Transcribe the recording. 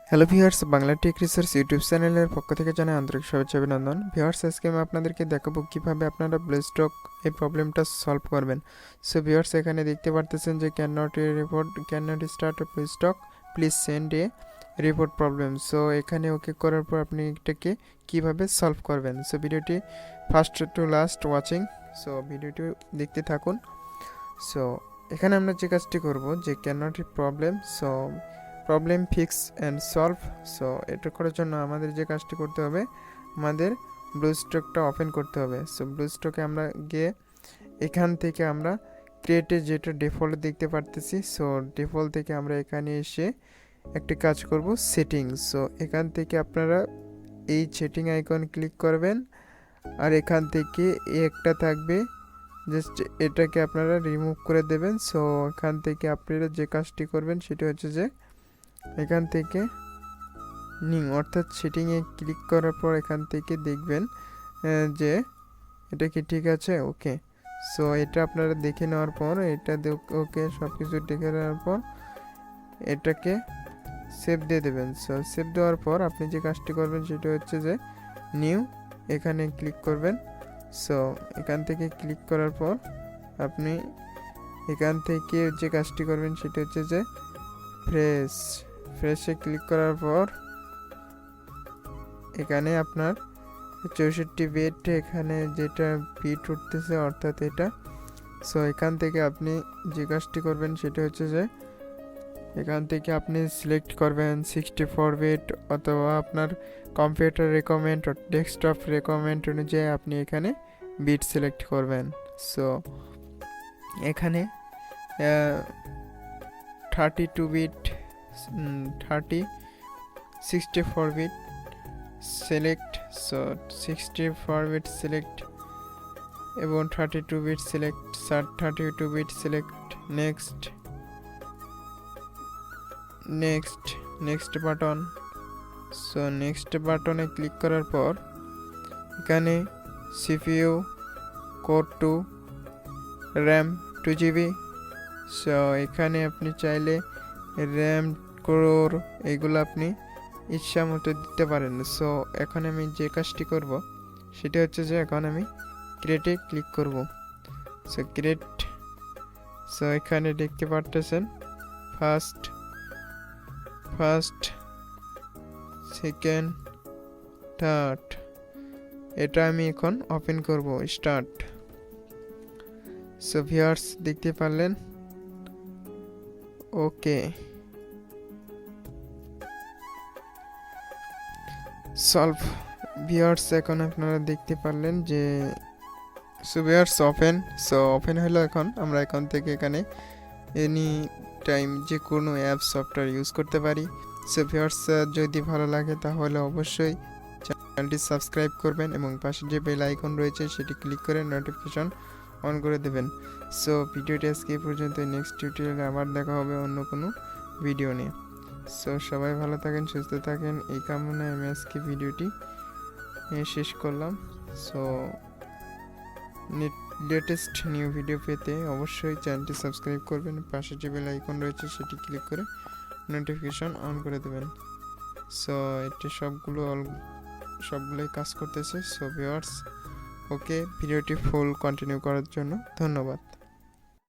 Hello viewers, Bangla tech research YouTube চ্যানেলের পক্ষ থেকে জানাই আন্তরিক শুভেচ্ছা অভিনন্দন। ভিউয়ার্স, আজকে আমি আপনাদেরকে দেখাবো কিভাবে আপনারা ব্লুস্টক এই প্রবলেমটা সলভ করবেন। সো ভিউয়ার্স, এখানে দেখতে পারতেছেন যে can not start BlueStack, please send a report problem. So এখানে ওকে করার পর আপনি এটাকে কিভাবে সলভ করবেন। সো ভিডিওটি first to last watching. So ভিডিওটি দেখতে থাকুন। সো এখানে আমরা যে কাজটি করব যে can not problem, so problem fix and solve. So এটা করার জন্য আমাদের যে কাজটি করতে হবে, আমাদের ব্লুস্টকটা ওপেন করতে হবে। সো ব্লুস্টকে আমরা গিয়ে এখান থেকে আমরা ক্রিয়েটে যেটা ডিফল্ট দেখতে পারতেছি, সো ডিফল্ট থেকে আমরা এখানে এসে একটি কাজ করব সেটিংস। সো এখান থেকে আপনারা এই সেটিং আইকন ক্লিক করবেন, আর এখান থেকে একটা থাকবে, জাস্ট এটাকে আপনারা রিমুভ করে দেবেন। সো এখান থেকে আপনারা যে কাজটি করবেন সেটা হচ্ছে যে এখান থেকে অর্থাৎ সেটিংয়ে ক্লিক করার পর এখান থেকে দেখবেন যে এটা কি ঠিক আছে। ওকে, সো এটা আপনারা দেখে নেওয়ার পর এটা ওকে সব কিছু দেখে নেওয়ার পর এটাকে সেভ দিয়ে দেবেন। সো সেভ দেওয়ার পর আপনি যে কাজটি করবেন সেটা হচ্ছে যে নিউ, এখানে ক্লিক করবেন। সো এখান থেকে ক্লিক করার পর আপনি এখান থেকে যে কাজটি করবেন সেটা হচ্ছে যে ফ্রেশে ক্লিক করার পর এখানে আপনার 64 বিট এখানে যেটা বিট উঠতেছে অর্থাৎ এটা। সো এখান থেকে আপনি যে কাজটি করবেন সেটা হচ্ছে যে এখান থেকে আপনি সিলেক্ট করবেন 64 বিট, অথবা আপনার কম্পিউটার রেকমেন্ড ও ডেস্কটপ রেকমেন্ড অনুযায়ী আপনি এখানে বিট সিলেক্ট করবেন। সো এখানে 32 bit 64 bit select. So 64 bit select এবং 32 bit select, 32 bit select. Next button. So next বাটনে ক্লিক করার পর এখানে CPU core 2 RAM 2GB। So এখানে আপনি চাইলে র্যাম কোর এগুলো আপনি ইচ্ছা মতো দিতে পারেন। সো এখন আমি যে কাজটি করব সেটা হচ্ছে যে এখন আমি ক্রিয়েটে ক্লিক করব। So create. সো এখানে দেখতে পারতেছেন ফার্স্ট, সেকেন্ড, থার্ড, এটা আমি এখন ওপেন করব। স্টার্ট। সো ভিউয়ার্স, দেখতে পারলেন। ওকে, সলভ। ভিউয়ার্স, এখন আপনারা দেখতে পারলেন যে ভিউয়ার্স ওপেন। সো ওপেন হলো। এখন আমরা এখান থেকে এখানে এনি টাইম যে কোনো অ্যাপ সফটওয়্যার ইউজ করতে পারি। সো ভিউয়ার্স, যদি ভালো লাগে তাহলে অবশ্যই চ্যানেলটি সাবস্ক্রাইব করবেন এবং পাশে যে বেল আইকন রয়েছে সেটি ক্লিক করে নোটিফিকেশন অন করে দেবেন। সো ভিডিওটি আজকে এই পর্যন্ত। নেক্সট টিউটোরিয়ালে আবার দেখা হবে অন্য কোনো ভিডিও নিয়ে। সো সবাই ভালো থাকেন, সুস্থ থাকেন, এই কামনায় আমি আজকে ভিডিওটি শেষ করলাম। সো লেটেস্ট নিউ ভিডিও পেতে অবশ্যই চ্যানেলটি সাবস্ক্রাইব করবেন, পাশে যে বেল আইকন রয়েছে সেটি ক্লিক করে নোটিফিকেশন অন করে দেবেন। সো এটি সবগুলোই কাজ করতেছে। সো ভিউয়ার্স, ওকে, ভিডিওটি ফুল কন্টিনিউ করার জন্য ধন্যবাদ।